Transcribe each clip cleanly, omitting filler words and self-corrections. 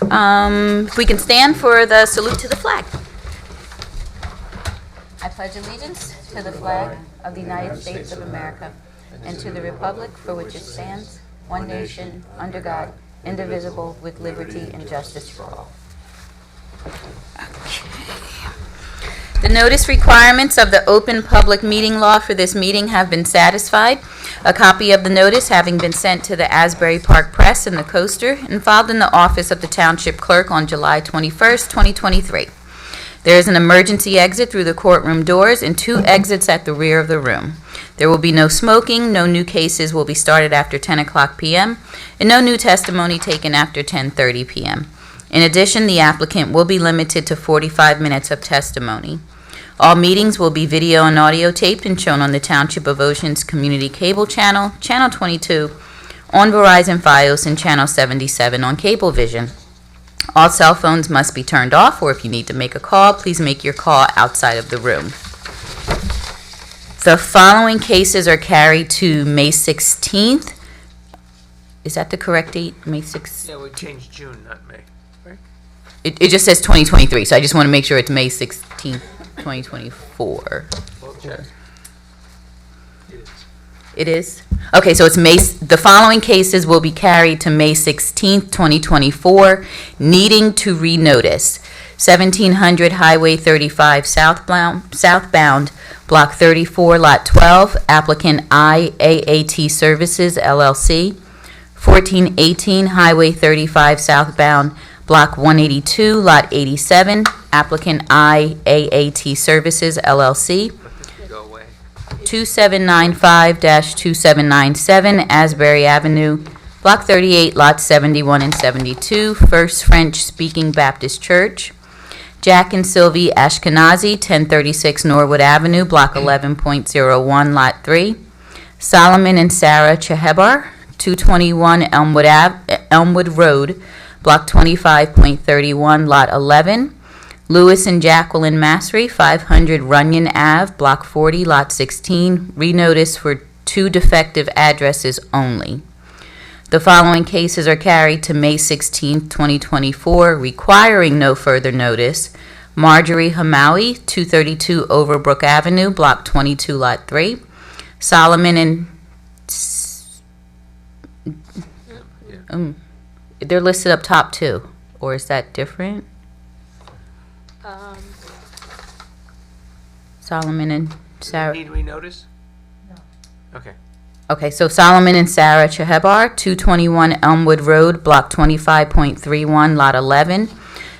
If we can stand for the salute to the flag. I pledge allegiance to the flag of the United States of America and to the republic for which it stands, one nation, under God, indivisible, with liberty and justice for all. The notice requirements of the open public meeting law for this meeting have been satisfied. A copy of the notice having been sent to the Asbury Park Press and the Coaster and filed in the office of the Township Clerk on July 21st, 2023. There is an emergency exit through the courtroom doors and 2 exits at the rear of the room. There will be no smoking, no new cases will be started after 10 o'clock p.m., and no new testimony taken after 10:30 p.m. In addition, the applicant will be limited to 45 minutes of testimony. All meetings will be video and audio taped and shown on the Township of Ocean's Community Cable Channel, Channel 22, on Verizon Fios, and Channel 77 on Cablevision. All cell phones must be turned off, or if you need to make a call, please make your call outside of the room. The following cases are carried to May 16th. Is that the correct date? May 6th? Yeah, we changed June, not May, right? It just says 2023, so I just want to make sure it's May 16th, 2024. Well, check. It is. It is? Okay, so it's the following cases will be carried to May 16th, 2024, needing to renotice. 1700 Highway 35 southbound, Block 34, Lot 12, applicant IAAT Services, LLC. 1418 Highway 35 southbound, Block 182, Lot 87, applicant IAAT Services, LLC. Go away. 2795-2797 Asbury Avenue, Block 38, Lots 71 and 72, First French-Speaking Baptist Church. Jack and Sylvie Ashkenazi, 1036 Norwood Avenue, Block 11.01, Lot 3. Solomon and Sarah Chehebar, 221 Elmwood Road, Block 25.31, Lot 11. Lewis and Jacqueline Masry, 500 Runyon Ave, Block 40, Lot 16, renotice for 2 defective addresses only. The following cases are carried to May 16, 2024, requiring no further notice. Marjorie Hamawi, 232 Overbrook Avenue, Block 22, Lot 3. Solomon and... they're listed up top too, or is that different? Solomon and Sarah. Need renotice? No. Okay. Okay, so Solomon and Sarah Chehebar, 221 Elmwood Road, Block 25.31, Lot 11.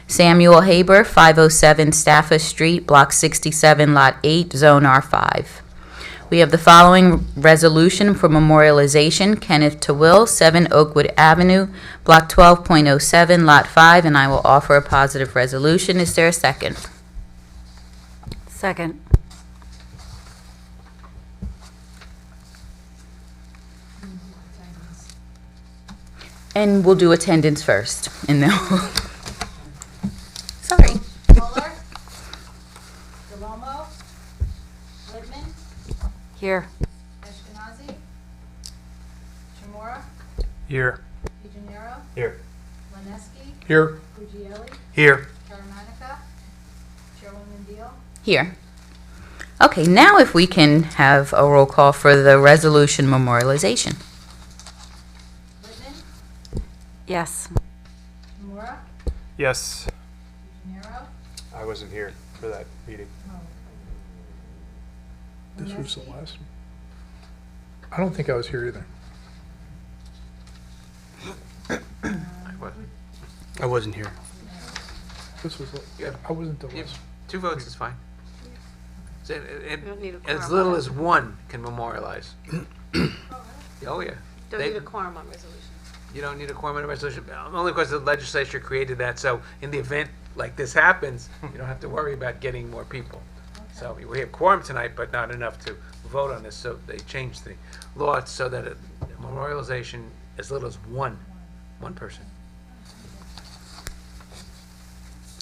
Samuel Haber, 507 Stafford Street, Block 67, Lot 8, Zone R5. We have the following resolution for memorialization. Kenneth Tawil, 7 Oakwood Avenue, Block 12.07, Lot 5, and I will offer a positive resolution. Is there a second? Second. And we'll do attendance first, and then we'll... Sorry. Fuller, Delomo, Whitman, Here. Ashkenazi, Chamora, Here. DeGenero, Here. Lineski, Here. Puglielli, Here. Caramanica, Chairwoman Deal, Here. Okay, now if we can have a roll call for the resolution memorialization. Whitman, Yes. Chamora, Yes, DeGenero, I wasn't here for that meeting. This was the last one. I don't think I was here either. I wasn't here. This was, Yeah. I wasn't the Yeah. last. 2 votes is fine. So don't need a as quorum little on as 1 can memorialize. Oh, yeah. Don't They- need a quorum on resolutions. You don't need a quorum on a resolution, only because the legislature created that, so in the event like this happens, you don't have to worry about getting more people. So we have quorum tonight, but not enough to vote on this, so they changed the law so that memorialization as little as one person.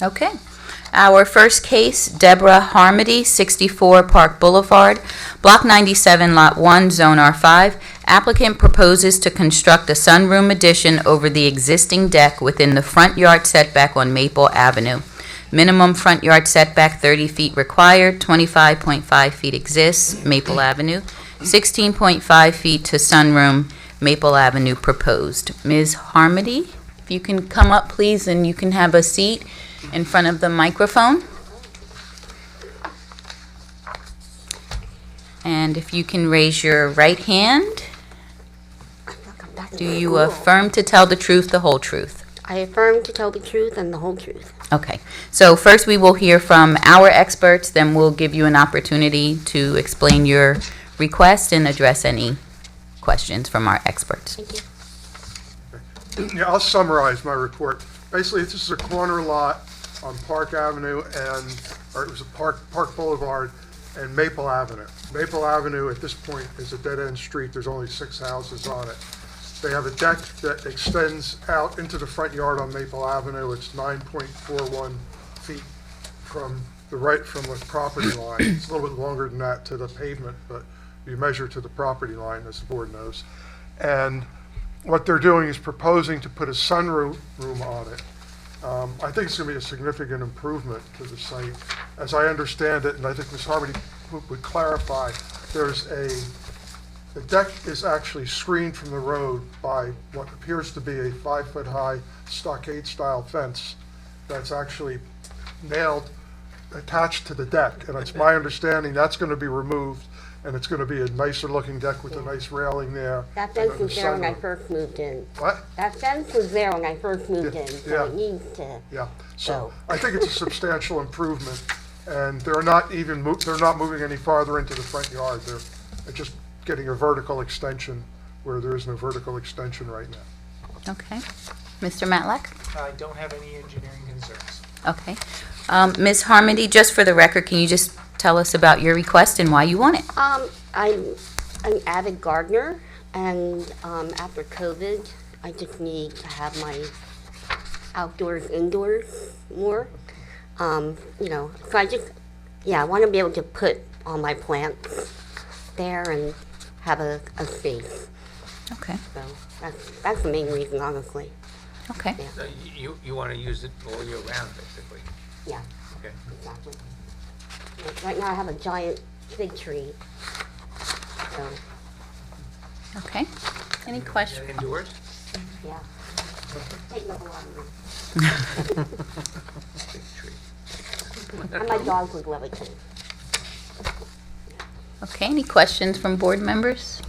Okay. Our first case, Deborah Harmody, 64 Park Boulevard, Block 97, Lot 1, Zone R5. Applicant proposes to construct a sunroom addition over the existing deck within the front yard setback on Maple Avenue. Minimum front yard setback 30 feet required, 25.5 feet exists, Maple Avenue, 16.5 feet to sunroom, Maple Avenue proposed. Ms. Harmony, if you can come up, please, and you can have a seat in front of the microphone. And if you can raise your right hand, do you affirm to tell the truth, the whole truth? I affirm to tell the truth and the whole truth. Okay, so first we will hear from our experts, then we'll give you an opportunity to explain your request and address any questions from our experts. Thank you. Yeah, I'll summarize my report. Basically, this is a corner lot on Park Avenue or it was a Park Boulevard and Maple Avenue. Maple Avenue at this point is a dead-end street. There's only 6 houses on it. They have a deck that extends out into the front yard on Maple Avenue. It's 9.41 feet from the property line. It's a little bit longer than that to the pavement, but you measure to the property line, as the board knows. And what they're doing is proposing to put a sunroom on it. I think it's going to be a significant improvement to the site. As I understand it, and I think Ms. Harmony would clarify, the deck is actually screened from the road by what appears to be a 5-foot-high stockade-style fence that's actually attached to the deck. And it's my understanding that's going to be removed, and it's going to be a nicer-looking deck with a nice railing there. That fence and then was the there when I sunroom. first moved in. What? That fence was there when I first moved in, so Yeah. it needs to, Yeah, So- so I think it's a substantial improvement, and they're not moving any farther into the front yard. They're just getting a vertical extension where there is no vertical extension right now. Okay. Mr. Matlack? I don't have any engineering concerns. Okay. Ms. Harmony, just for the record, can you just tell us about your request and why you want it? I'm an avid gardener, and after COVID, I just need to have my outdoors, indoors more. So I want to be able to put all my plants there and have a space. Okay, So that's the main reason, honestly. okay. Yeah. So you want to use it all year round, basically? Yeah, Okay. exactly. Right now, I have a giant fig tree. So, Okay. Any questions? Indoors? yeah. Taking up a lot of room. Big tree. And my dogs would love it too. Okay, any questions from board members?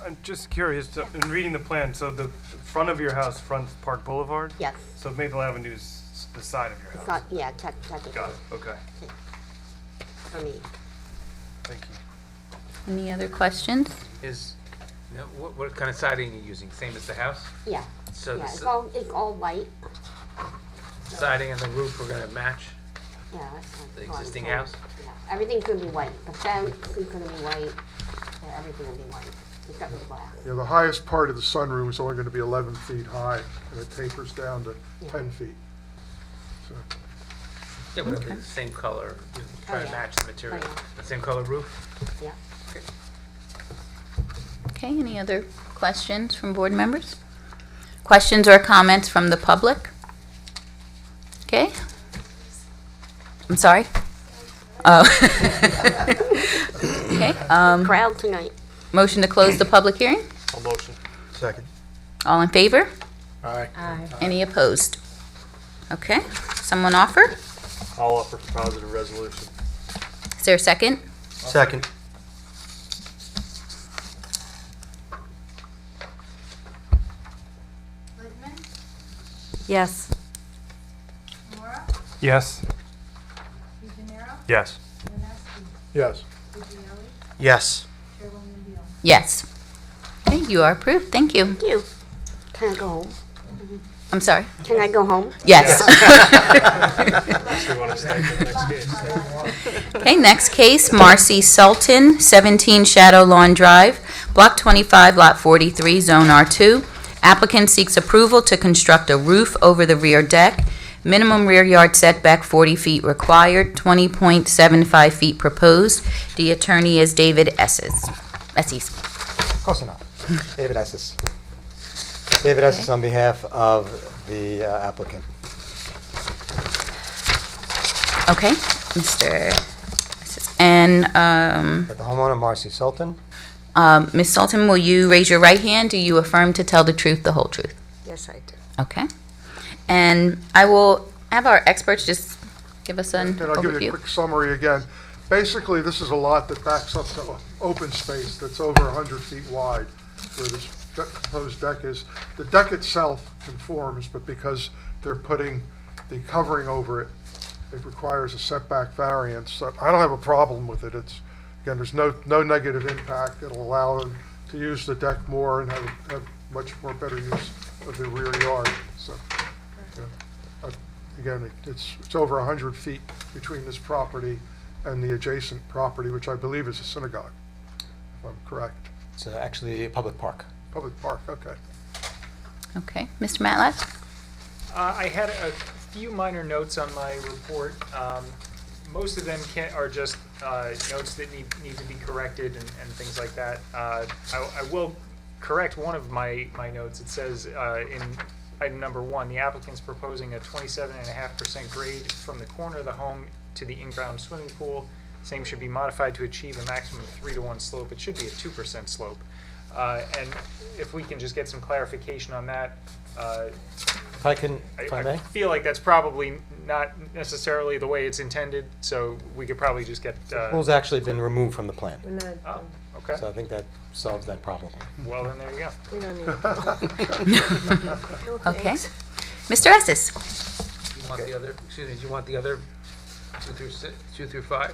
I'm just curious, in reading the plan, so the front of your house fronts Park Boulevard? Yes. So Maple Avenue is the side of your It's house? not, yeah, technically Got it, okay, for me. thank you. Any other questions? What kind of siding are you using? Same as the house? Yeah, So yeah, the it's all white. siding and the roof are going to match Yeah, that's the fine, existing so, house? Yeah, everything's gonna be white. The fence is gonna be white. Yeah, everything will be white, except for the glass. Yeah, the highest part of the sunroom is only going to be 11 feet high, and it tapers down to 10 feet. So, Yeah, but it'll be the same color, you try to yeah. match the material. Oh, yeah. The same color roof? Yeah. Okay, any other questions from board members? Questions or comments from the public? Okay. I'm sorry? Oh. Okay, Crowd tonight. motion to close the public hearing? I'll motion. Second. All in favor? Aye. Any opposed? Okay, someone offer? I'll offer for positive resolution. Is there a second? Second. Whitman, Yes. Mora, Yes. DeGenaro, Yes. Janeski, Yes. Vitielli, Yes. Chairwoman Deal. Yes. Okay, you are approved, thank you. Thank you. Can I go home? I'm sorry? Can I go home? Yes. So you want to stay for the next case? Okay, next case, Marcy Sultan, 17 Shadow Lawn Drive, Block 25, Lot 43, Zone R2. Applicant seeks approval to construct a roof over the rear deck. Minimum rear yard setback 40 feet required, 20.75 feet proposed. The attorney is David Esses. Close enough. David Estes. David Estes on behalf of the applicant. Okay, Mr. And But the homeowner, Marcy Sultan. Ms. Sultan, will you raise your right hand? Do you affirm to tell the truth, the whole truth? Yes, I do. Okay. And I will have our experts just give us an And I'll give you a overview. quick summary again. Basically, this is a lot that backs up to open space that's over 100 feet wide, where this proposed deck is. The deck itself conforms, but because they're putting the covering over it, it requires a setback variance. So I don't have a problem with it. It's, again, there's no negative impact. It'll allow them to use the deck more and have much more better use of the rear yard. So, again, it's over 100 feet between this property and the adjacent property, which I believe is a synagogue, if I'm correct. It's actually a public park. Public park, okay. Okay, Mr. Matlack? I had a few minor notes on my report. Most of them are just notes that need to be corrected and things like that. I will correct one of my notes. It says in item number 1, the applicant's proposing a 27.5% grade from the corner of the home to the in-ground swimming pool. Same should be modified to achieve a maximum of 3-to-1 slope. It should be a 2% slope. And if we can just get some clarification on that. If I I may? feel like that's probably not necessarily the way it's intended, so we could probably just get. The pool's actually been removed from the plan, We're not, Oh, okay. so I think that solves that problem. Well, then there you go. we don't need. No, Okay. thanks. Mr. Estes? You want the other, excuse me, do you want the other 2 through 5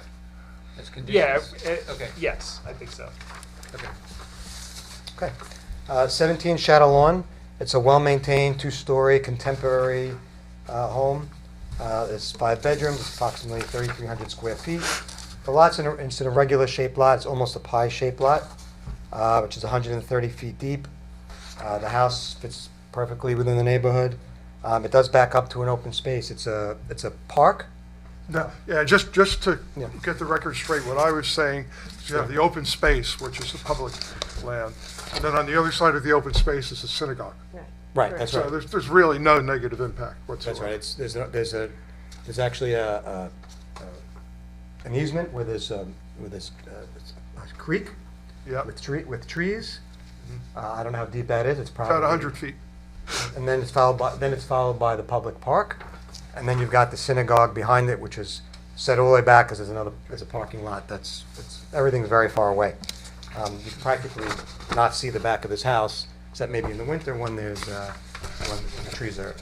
as Yeah. conditions? Okay. Yes, I think so. Okay. Okay. 17 Shadow Lawn. It's a well-maintained, 2-story, contemporary home. It's 5 bedrooms, approximately 3,300 square feet. The lot's instead of regular shaped lot, it's almost a pie-shaped lot, which is 130 feet deep. The house fits perfectly within the neighborhood. It does back up to an open space. It's a park. Now, yeah, just to Yeah. get the record straight, what I was saying is you have the open space, which is the public land, and then on the other side of the open space is the synagogue. Right, that's So right. there's really no negative impact whatsoever. That's right. There's actually an easement where there's a creek Yeah, with trees. I don't know how deep that is. It's probably about 100 feet. And then it's followed by the public park, and then you've got the synagogue behind it, which is set all the way back because there's a parking lot. Everything's very far away. You can practically not see the back of this house, except maybe in the winter when the trees are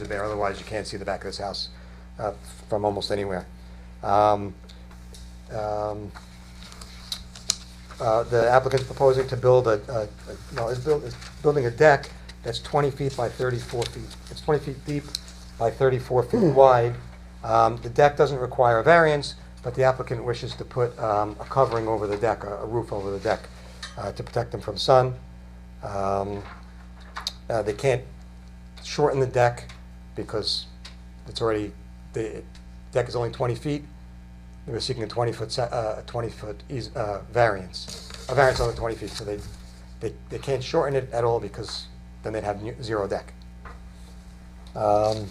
there. Otherwise, you can't see the back of this house from almost anywhere. The applicant's proposing to build is building a deck that's 20 feet by 34 feet. It's 20 feet deep by 34 feet wide. The deck doesn't require a variance, but the applicant wishes to put a covering over the deck, a roof over the deck, to protect them from sun. They can't shorten the deck because the deck is only 20 feet. They were seeking a 20-foot variance, a variance over 20 feet. So they can't shorten it at all because then they'd have zero deck. I'd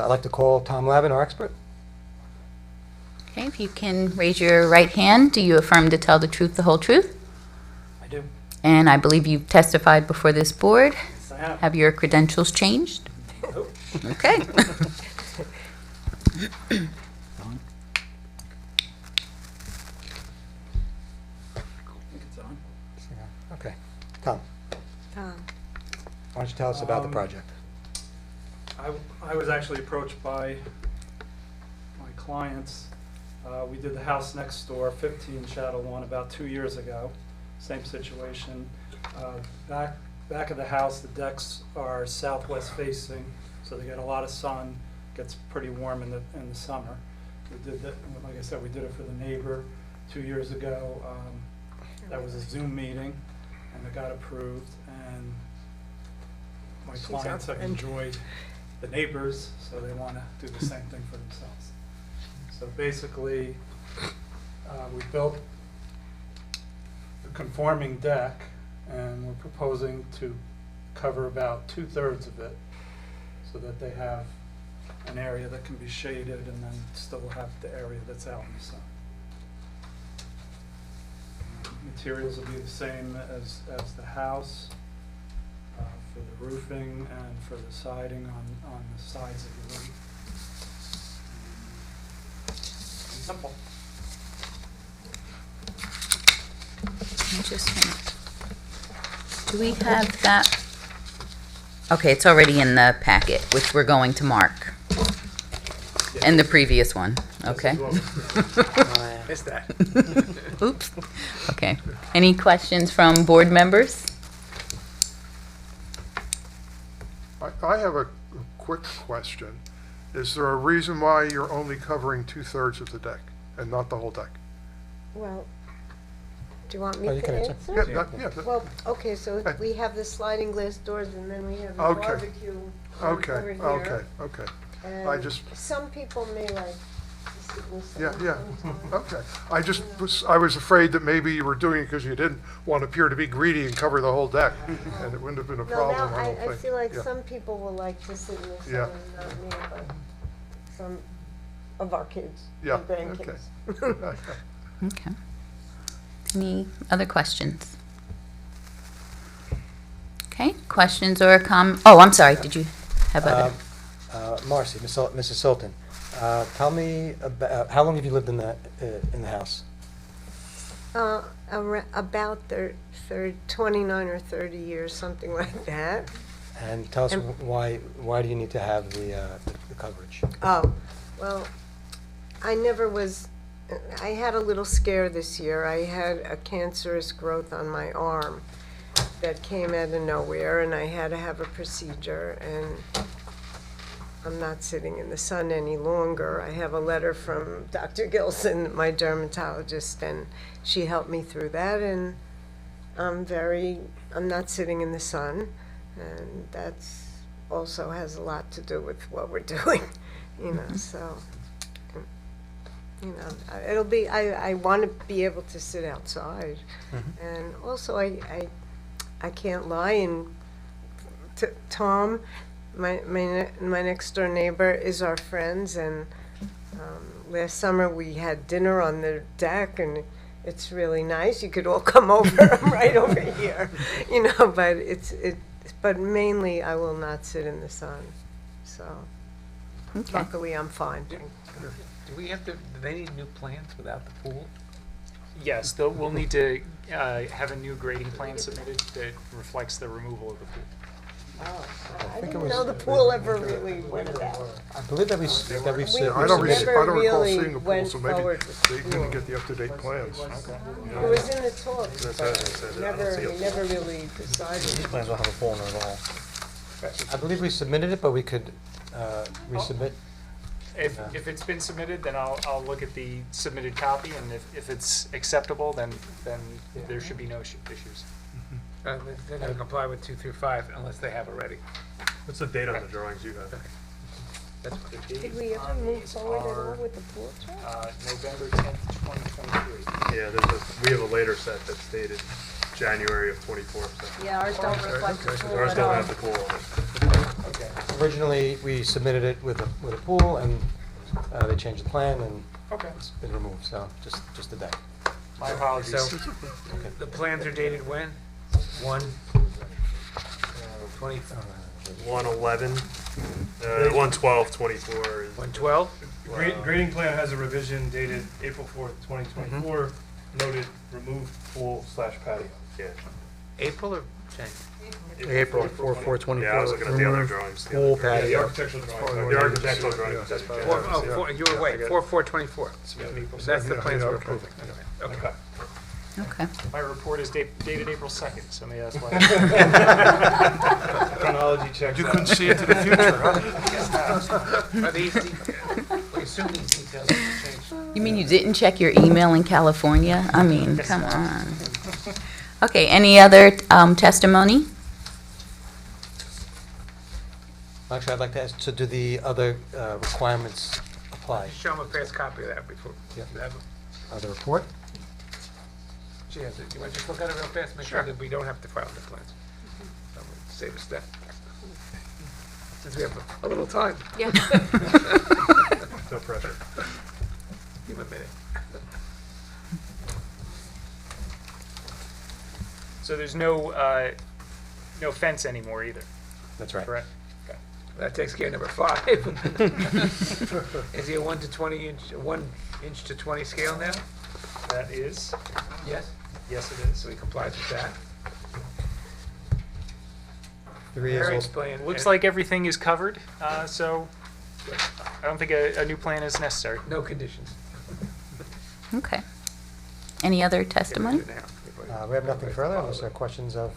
like to call Tom Lavin, our expert. Okay, if you can raise your right hand, do you affirm to tell the truth, the whole truth? I do. And I believe you've testified before this board. Yes, I have. Have your credentials changed? Nope. Okay. It's on. Okay. Tom, Tom, why don't you tell us about the Um, project? I was actually approached by my clients. We did the house next door, 15 Shadow Lawn, about 2 years ago. Same situation. Back of the house, the decks are southwest facing, so they get a lot of sun. Gets pretty warm in the summer. We did that, like I said, we did it for the neighbor 2 years ago. That was a Zoom meeting, and it got approved. And my clients have enjoyed the neighbors, so they want to do the same thing for themselves. So basically, we built conforming deck, and we're proposing to cover about 2/3 of it so that they have an area that can be shaded and then still have the area that's out in the sun. Materials will be the same as the house for the roofing and for the siding on the sides of the roof. Simple. Do we have that? Okay, it's already in the packet, which we're going to mark. And the previous one, okay. Missed that. Oops, okay. Any questions from board members? I have a quick question. Is there a reason why you're only covering 2/3 of the deck and not the whole deck? Well, do you want me Oh, you to can answer. answer? Yeah, Well, okay, so we have the sliding glass doors and then we have the Okay. barbecue okay, over here. okay, okay. I And just- some people may like to sit in the sun. Yeah, sometimes. okay. I was afraid that maybe you were doing it because you didn't want to appear to be greedy and cover the whole deck, and it wouldn't have been a No, problem, now, I don't I think. feel like Yeah. some people will like to sit in the sun Yeah. and not me, but some of our kids Yeah, and grandkids. okay. Okay. Any other questions? Okay, questions or oh, I'm sorry, did you have other? Marcy, Mrs. Sultan, tell me about, how long have you lived in the house? About 29 or 30 years, something like that. And tell us And- why do you need to have the coverage? Oh, well, I never was, I had a little scare this year. I had a cancerous growth on my arm that came out of nowhere, and I had to have a procedure, and I'm not sitting in the sun any longer. I have a letter from Dr. Gilson, my dermatologist, and she helped me through that, and I'm not sitting in the sun, and that's also has a lot to do with what we're doing, so, it'll be, I want to be able to sit outside. And also, I can't lie, and Tom, my next door neighbor, is our friends, and last summer we had dinner on the deck, and it's really nice. You could all come over. I'm right over here, but mainly I will not sit in the sun. So Okay. luckily I'm fine. Do they need new plans without the pool? Yes, we'll need to have a new grading plan submitted that reflects the removal of the pool. I think it didn't was- know the pool ever really went about. I believe that we've I don't We recall never really seeing a pool, went so maybe forward with the they didn't pool. get the up-to-date plans. It was in the talks, but we never really decided. Plans don't have a pool in it at all. I believe we submitted it, but we could resubmit. If it's been submitted, then I'll look at the submitted copy, and if it's acceptable, then there should be no issues. They're going to comply with 2 through 5 unless they have already. What's the date on the drawings you have? That's what Did we ever move forward at all with the pool truck? November 10th, 2023. Yeah, we have a later set that's dated January of '24. So. Yeah, ours don't reflect the pool Ours at don't all. have the pool on it. Okay. Originally, we submitted it with a pool, and they changed the plan, and Okay. it's been removed, so just the deck. My apologies. So, the plans are dated when? 20, 1/11, 1/12/24 is 1/12? Grading plan has a revision dated April 4th, 2024, noted removed pool/patio. Yeah. April or January? April 4/4/24. Yeah, I was looking at the other drawings. Pool, The patio. architectural drawings. The architectural drawings. said January. You were right, 4/4/24. That's the plans we're approving. Okay. Okay. My report is dated April 2nd, so maybe that's why. Chronology checks You out. couldn't see into the future, huh? Are these, we assume these details have changed. You mean you didn't check your email in California? I mean, come on. Okay, any other testimony? Actually, I'd like to ask, so do the other requirements apply? Show them a past copy of that before. Yeah. you have them. The report? She has it. You want to just look at it real fast, make sure that we don't have to file the plans. That would save us that. Since we have a little time. Yeah. No pressure. Give a minute. So there's no fence anymore either, That's right. correct? Okay. That takes care of number 5. Is he a 1 to 20 inch, 1 inch to 20 scale now? That is, Yes. yes it is. So he complies with that. 3 years Variance old. plan. Looks like everything is covered, so I don't think a new plan is necessary. No conditions. Okay. Any other testimony? We have nothing further unless there are questions of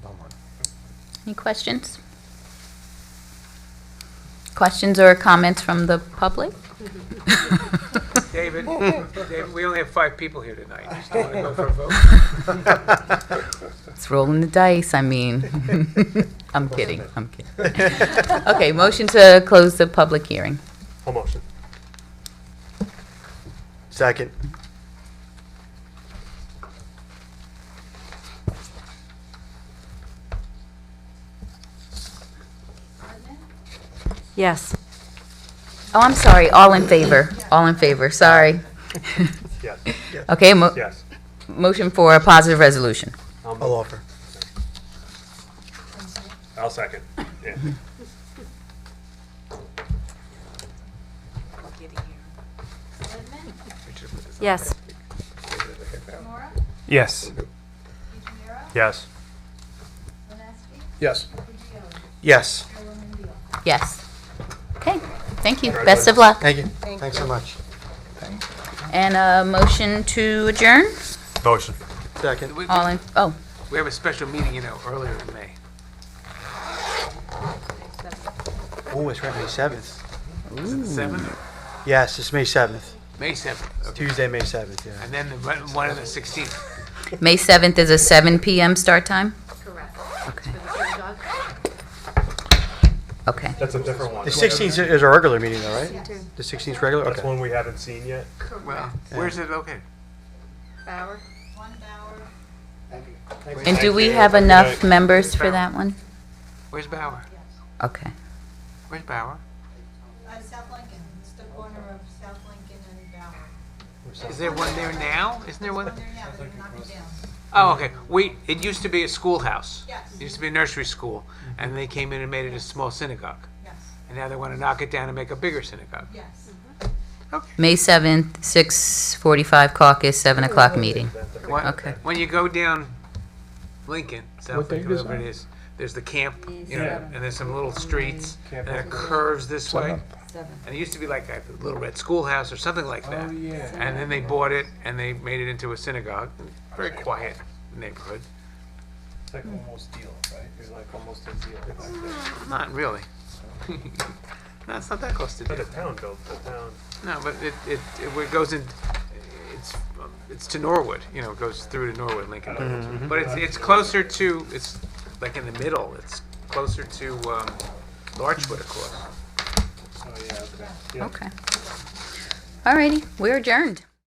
Belmont. Any questions? Questions or comments from the public? David, we only have 5 people here tonight. You still want to go for a vote? It's rolling the dice, I mean. I'm kidding. Okay, motion to close the public hearing. Whole motion. Second. Yes. Oh, I'm sorry, all in favor, sorry. Yes. Okay, Yes. motion for a positive resolution. I'll offer. I'll second. Yeah. Edmund, Yes. Kimura, Yes. DeGenaro, Yes. Vineski, Yes. Ruggiero, Yes. Chairwoman Deal. Yes. Okay, thank you, best of luck. Thank you. Thanks so much. And a motion to adjourn? Motion. Second. All in, oh, We have a special meeting, earlier in May. Oh, it's right, May 7th. Is it the 7th? Yes, it's May 7th. May 7th. Okay. Tuesday, May 7th, yeah. And then the one on the 16th. May 7th is a 7 PM start time? Correct. Okay. Okay, That's a different one. The 16th is our regular meeting though, right? The 16th regular? That's Okay. one we haven't seen yet. Well, where's it located? Bauer? One Bauer, and do we have enough members for that one? Where's Bauer? Okay. Where's Bauer? South Lincoln, it's the corner of South Lincoln and Bauer. Is there one there now? Isn't there one? One there now, they're knocking it down. Oh, okay. It used to be a schoolhouse. Yes. It used to be a nursery school, and they came in and made it a small synagogue. Yes, And now they want to knock it down and make a bigger synagogue. yes. May 7th, 6:45 caucus, 7 o'clock meeting. Okay. When you go down Lincoln, South Lincoln, whatever it is, there's the camp, and there's some little streets, and it curves this way. And it used to be like a little red schoolhouse or something like that. And then they bought it, and they made it into a synagogue. Very quiet neighborhood. It's like almost Deal, right? You're like almost in Deal. Not really. No, it's not that close to But Deal. the town built the town. No, but it goes in. It's to Norwood. It goes through to Norwood, Lincoln. But it's closer to. It's like in the middle. It's closer to Larchwood, of course. Oh, yeah, okay. Yeah. Okay. All righty, we're adjourned.